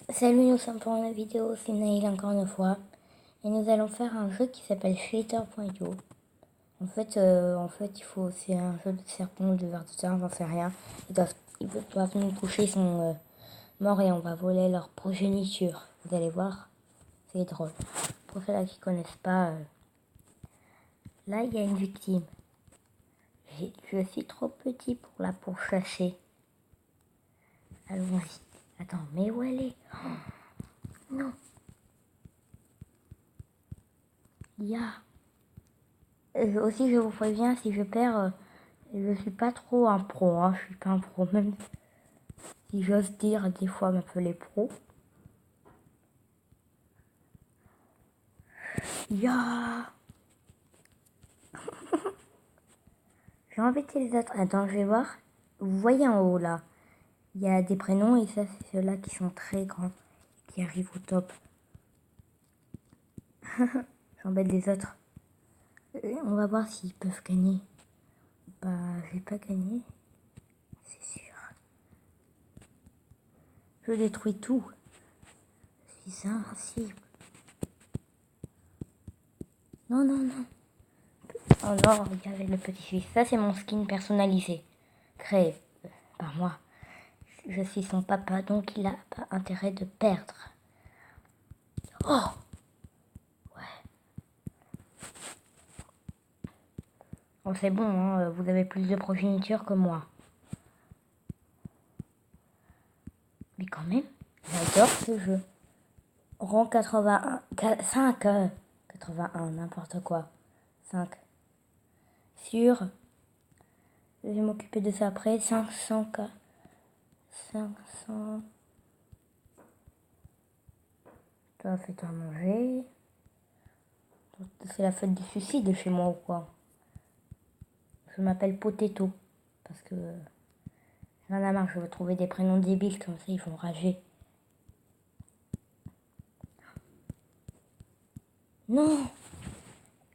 Salut, nous sommes pour une vidéo, c'est Naïl encore une fois. Et nous allons faire un jeu qui s'appelle Shader.io. Il faut, c'est un jeu de serpent, de vers de terre, j'en sais rien. Ils doivent nous coucher, ils sont morts et on va voler leur progéniture. Vous allez voir, c'est drôle. Pour ceux-là qui connaissent pas, là il y a une victime. Je suis trop petit pour la pourchasser. Allons-y. Attends, mais où elle est? Oh, non. Il y a... aussi, je vous préviens, si je perds, je suis pas trop un pro, hein. Je suis pas un pro, même si j'ose dire des fois m'appeler pro. Ya. J'ai embêté les autres. Attends, je vais voir. Vous voyez en haut là, il y a des prénoms et ça, c'est ceux-là qui sont très grands, qui arrivent au top. J'embête les autres. On va voir s'ils peuvent gagner. Bah, je vais pas gagner, c'est sûr. Je détruis tout. Je suis invincible. Non, non, non. Oh non, regardez le petit suisse. Ça, c'est mon skin personnalisé. Créé par moi. Je suis son papa, donc il n'a pas intérêt de perdre. Oh! Ouais. Bon, c'est bon, hein, vous avez plus de progéniture que moi. Mais quand même, j'adore ce jeu. Rang 81... 5... 81, n'importe quoi. 5. Sur... Je vais m'occuper de ça après. 500... 500... Toi, fais-toi manger. C'est la fête du suicide chez moi ou quoi? Je m'appelle Potato. Parce que... J'en ai marre, je veux trouver des prénoms débiles comme ça, ils vont rager. Non!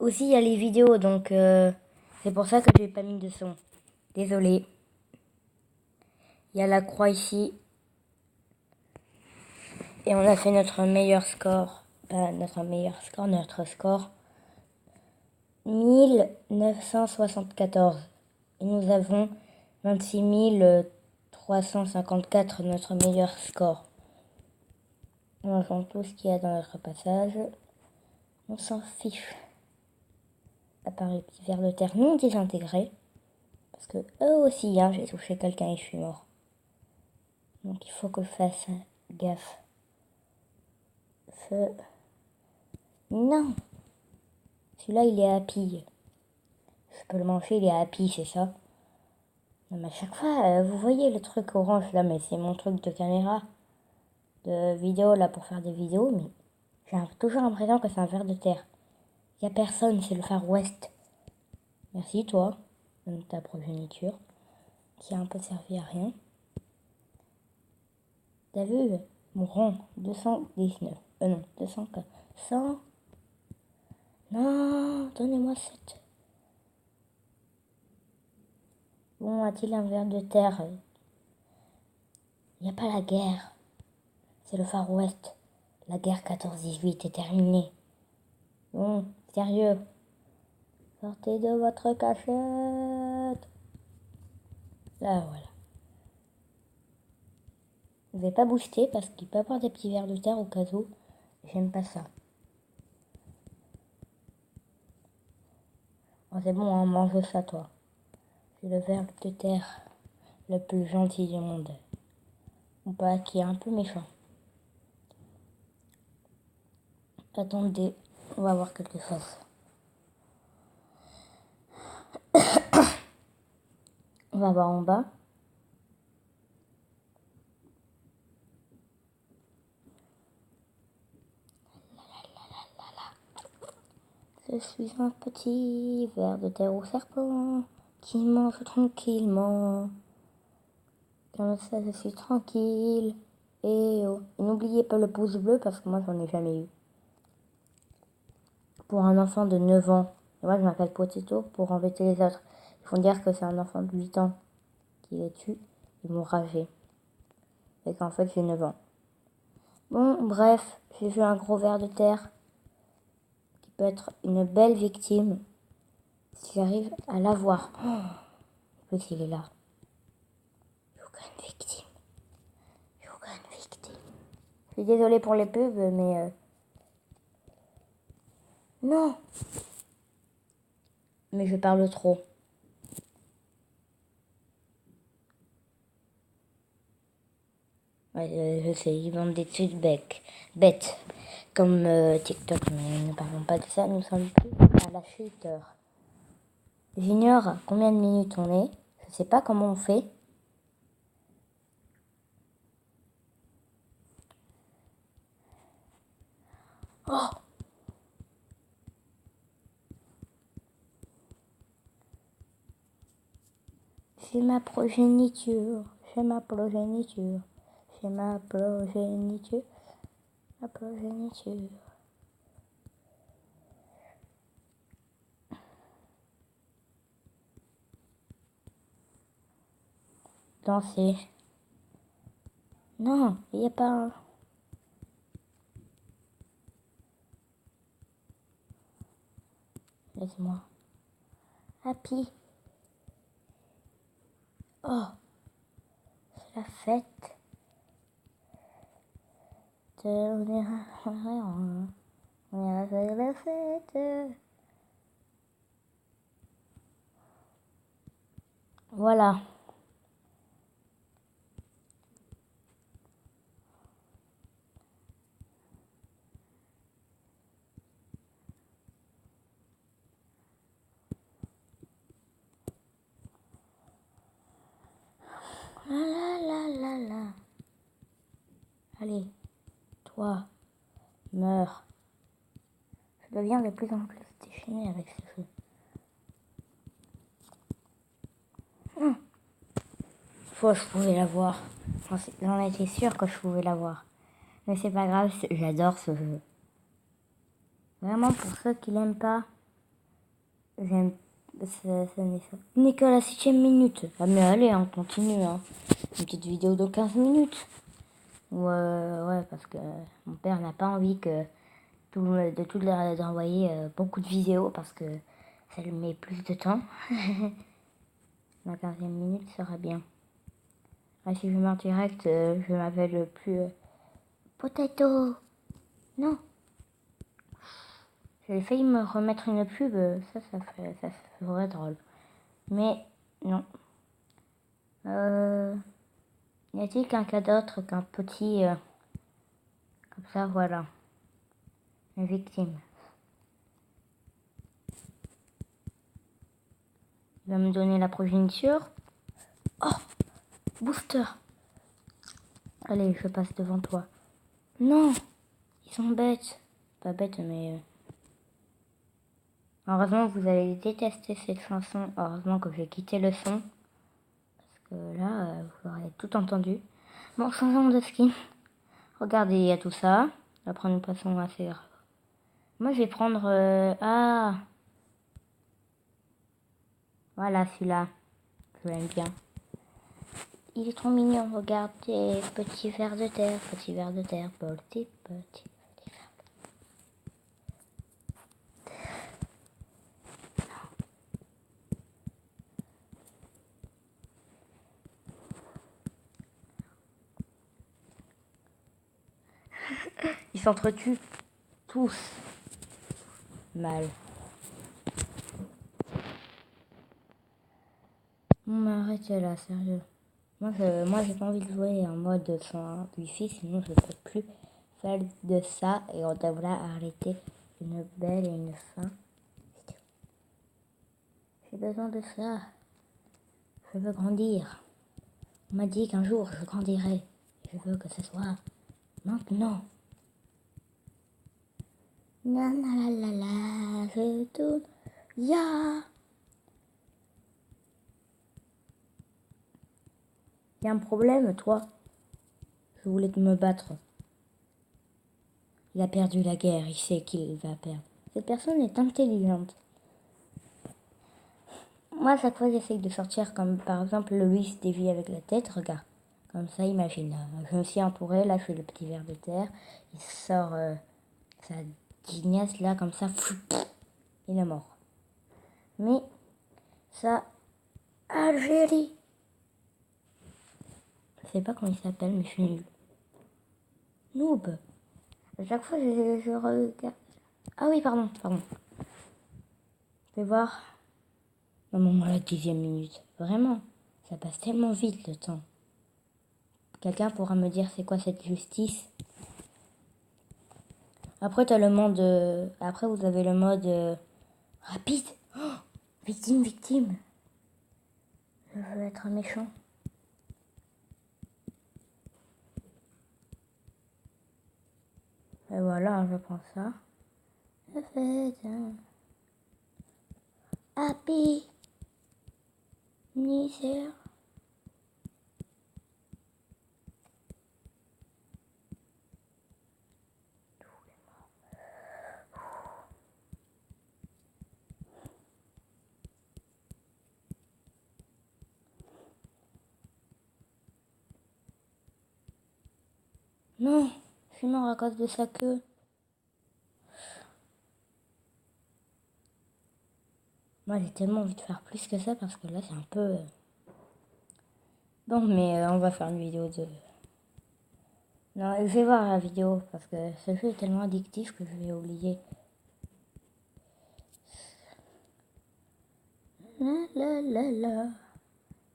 Aussi, il y a les vidéos, donc c'est pour ça que j'ai pas mis de son. Désolée. Il y a la croix ici. Et on a fait notre meilleur score. Notre score. 1974. Et nous avons 26 354, notre meilleur score. On entend tout ce qu'il y a dans notre passage. On s'en fiche. À part les petits vers de terre non désintégrés. Parce que eux aussi, hein, j'ai touché quelqu'un et je suis mort. Donc il faut que je fasse gaffe. Feu. Non! Celui-là, il est happy. Je peux le manger, il est happy, c'est ça? Non, mais à chaque fois, vous voyez le truc orange là, mais c'est mon truc de caméra, de vidéo là pour faire des vidéos, mais j'ai toujours l'impression que c'est un ver de terre. Y a personne, c'est le Far West. Merci toi, de ta progéniture, qui a un peu servi à rien. T'as vu mon rang 219. Non, 204. 100. Non, donnez-moi 7. Bon, a-t-il un ver de terre? Il n'y a pas la guerre. C'est le Far West. La guerre 14-18 est terminée. Bon, sérieux. Sortez de votre cachette. Là, voilà. Je vais pas booster parce qu'il peut avoir des petits vers de terre au cas où. J'aime pas ça. Oh, c'est bon, on mange ça, toi. C'est le ver de terre le plus gentil du monde. Ou pas, qui est un peu méchant. Attendez, on va voir quelque chose. On va voir en bas. Je suis un petit ver de terre au serpent qui mange tranquillement. Comme ça, je suis tranquille. Et oh. N'oubliez pas le pouce bleu parce que moi, j'en ai jamais eu. Pour un enfant de 9 ans. Et moi, je m'appelle Potato pour embêter les autres. Ils vont dire que c'est un enfant de 8 ans qui les tue. Ils vont rager. Et qu'en fait, j'ai 9 ans. Bon, bref, j'ai vu un gros ver de terre qui peut être une belle victime si j'arrive à l'avoir. En plus, il est là. Aucune victime. Aucune victime. Je suis désolée pour les pubs, mais... Non. Mais je parle trop. Ouais, je sais, ils vendent des trucs bêtes, comme TikTok, mais ne parlons pas de ça, nous sommes plus à la Twitter. J'ignore à combien de minutes on est, je sais pas comment on fait. Oh! J'ai ma progéniture, j'ai ma progéniture, j'ai ma progéniture, ma progéniture. Danser. Non, il n'y a pas un... Laisse-moi. Happy. Oh, c'est la fête. On ira faire la fête. Voilà. La la la la la. Allez, toi, meurs. Je deviens de plus en plus déchaîné avec ce jeu. Faut, je pouvais l'avoir. J'en étais sûre que je pouvais l'avoir. Mais c'est pas grave, j'adore ce jeu. Vraiment, pour ceux qui l'aiment pas, j'aime. Ça n'est ça. N'est que la 6e minute. Ah, mais allez, on continue. Hein. Une petite vidéo de 15 minutes. Ouais, parce que mon père n'a pas envie que d'envoyer beaucoup de vidéos parce que ça lui met plus de temps. La 15e minute sera bien. Ah, si je mets en direct, je m'appelle plus Potato. Non. J'ai failli me remettre une pub, ça serait drôle. Mais non. Y a-t-il qu'un cas d'autre qu'un petit... comme ça, voilà. Une victime. Il va me donner la progéniture. Oh! Booster! Allez, je passe devant toi. Non! Ils sont bêtes. Pas bêtes, mais... Heureusement, vous allez détester cette chanson. Heureusement que j'ai quitté le son. Parce que là, vous aurez tout entendu. Bon, changeons de skin. Regardez, il y a tout ça. On va prendre une poisson assez grave. Moi, je vais prendre... Ah! Voilà, celui-là. Je l'aime bien. Il est trop mignon, regardez. Petit ver de terre, petit ver de terre. Petit. Ils s'entretuent tous. Mal. On m'arrête là, sérieux. Moi, j'ai pas envie de jouer en mode sans wifi, sinon je peux plus faire de ça et on devrait arrêter une belle et une fin. J'ai besoin de ça. Je veux grandir. On m'a dit qu'un jour je grandirai. Je veux que ce soit maintenant. La la la la, je tourne. Ya. Y a un problème, toi? Je voulais me battre. Il a perdu la guerre, il sait qu'il va perdre. Cette personne est intelligente. Moi, à chaque fois, j'essaye de sortir comme, par exemple, Louis dévie avec la tête, regarde. Comme ça, imagine. Je me suis entourée, là je fais le petit ver de terre. Il sort sa tignasse là, comme ça. Il est mort. Mais ça, Algérie. Je sais pas comment il s'appelle, mais je suis nulle. Noob. À chaque fois, je regarde. Ah oui, pardon. Je vais voir. Non, la 10e minute. Vraiment, ça passe tellement vite le temps. Quelqu'un pourra me dire c'est quoi cette justice? Après, t'as le mode. Après, vous avez le mode rapide. Oh, victime. Je veux être un méchant. Et voilà, je prends ça. Je fais un happy Niger. Non, je suis mort à cause de sa queue. Moi, j'ai tellement envie de faire plus que ça parce que là, c'est un peu... Bon, mais on va faire une vidéo de... Non, je vais voir la vidéo parce que ce jeu est tellement addictif que je vais oublier. La.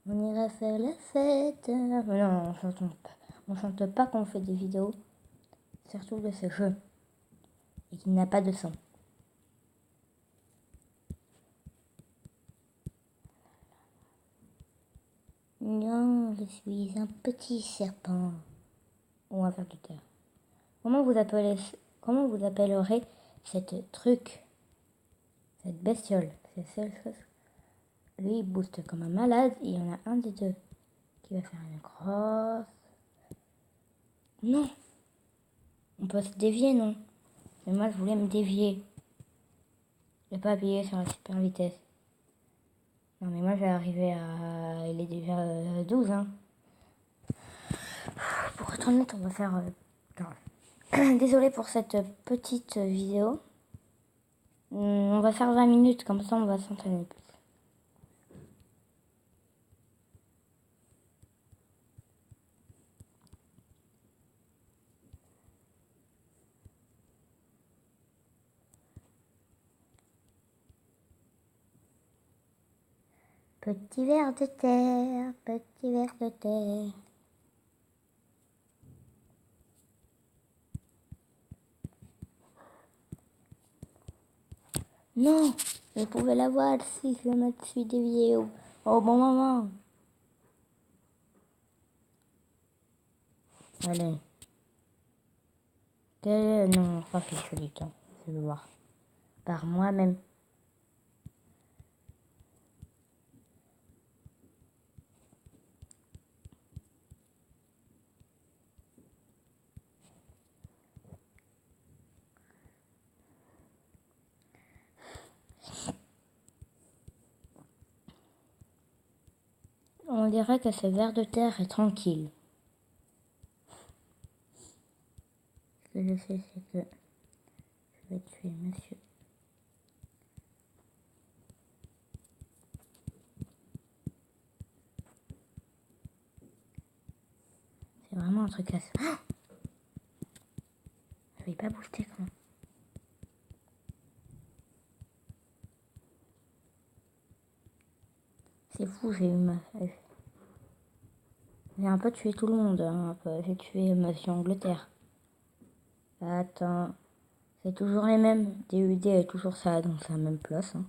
On ira faire la fête. Mais non, on chante pas quand on fait des vidéos. Surtout de ce jeu. Et qu'il n'a pas de son. Non, je suis un petit serpent. Ou un ver de terre. Comment vous appellerez cette truc? Cette bestiole? C'est seule chose. Lui, il booste comme un malade. Et il y en a un des deux qui va faire une grosse... Non. On peut se dévier, non? Mais moi, je voulais me dévier. Je vais pas appuyer sur la super vitesse. Non, mais moi, je vais arriver à... Il est déjà 12, hein. Pour être honnête, on va faire... Désolée pour cette petite vidéo. On va faire 20 minutes, comme ça, on va s'entraîner plus. Petit ver de terre, petit ver de terre. Non, je pouvais l'avoir si je me suis déviée au bon moment. Allez. Non, pas fichu du temps. Je vais voir. Par moi-même. On dirait que ce ver de terre est tranquille. Ce que je sais, c'est que je vais tuer monsieur. C'est vraiment un truc à ça. Ah, je vais pas booster quand même. C'est fou, j'ai un peu tué tout le monde. Hein, j'ai tué monsieur Angleterre. Attends. C'est toujours les mêmes. DUD est toujours ça, donc c'est la même place. Hein.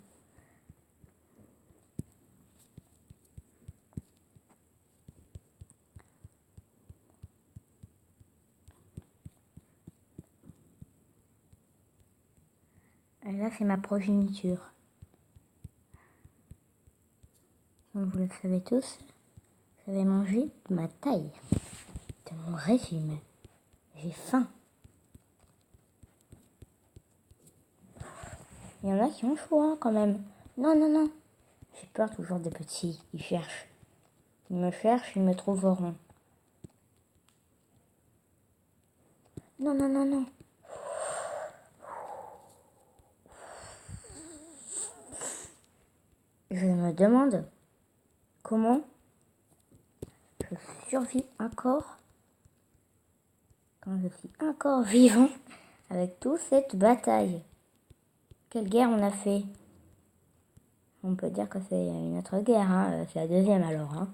Et là, c'est ma progéniture. Comme vous le savez tous, je vais manger de ma taille. De mon régime. J'ai faim. Il y en a qui ont chaud, hein, quand même. Non. J'ai peur toujours des petits. Ils cherchent. Ils me cherchent, ils me trouveront. Non, non, non, non. Je me demande comment je survis encore quand je suis encore vivant avec toute cette bataille. Quelle guerre on a fait? On peut dire que c'est une autre guerre, hein. C'est la deuxième alors. Hein.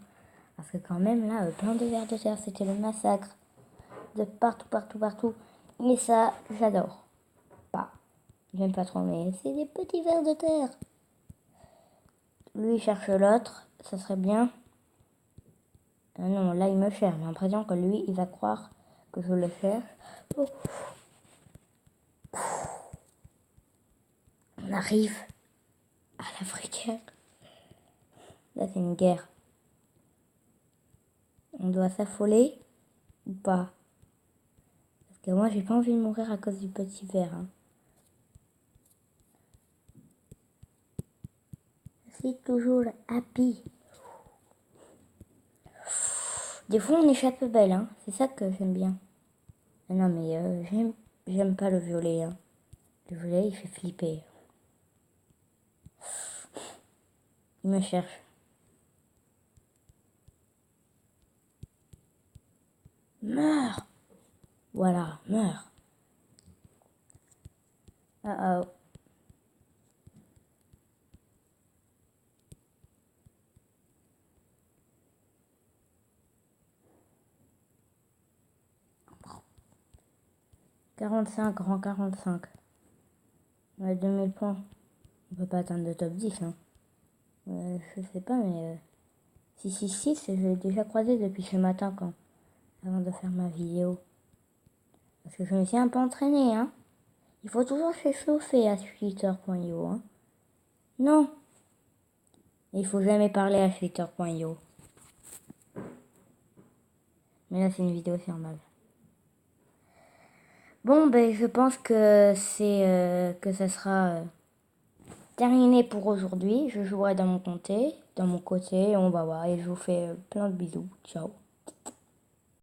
Parce que quand même là, plein de vers de terre, c'était le massacre. De partout, partout, partout. Et ça, j'adore. Pas. J'aime pas trop, mais c'est des petits vers de terre. Lui, il cherche l'autre, ça serait bien. Non, là, il me cherche. J'ai l'impression que lui, il va croire que je le cherche. Oh. On arrive à la vraie guerre. Là, c'est une guerre. On doit s'affoler ou pas? Parce que moi, j'ai pas envie de mourir à cause du petit verre. Hein. C'est toujours happy. Des fois, on échappe belle, hein. C'est ça que j'aime bien. Non, mais j'aime pas le violet. Hein. Le violet, il fait flipper. Il me cherche. Meurs! Voilà, meurs. Oh. 45, rang 45. On a 2000 points. On peut pas atteindre le top 10. Hein. Je sais pas, mais 666, je l'ai déjà croisé depuis ce matin avant de faire ma vidéo. Parce que je me suis un peu entraînée. Hein. Il faut toujours s'échauffer à twitter.io. Hein. Non. Il faut jamais parler à twitter.io. Mais là, c'est une vidéo normale. Bon, ben, je pense que que ça sera terminé pour aujourd'hui. Je jouerai dans mon côté, on va voir, et je vous fais plein de bisous. Ciao.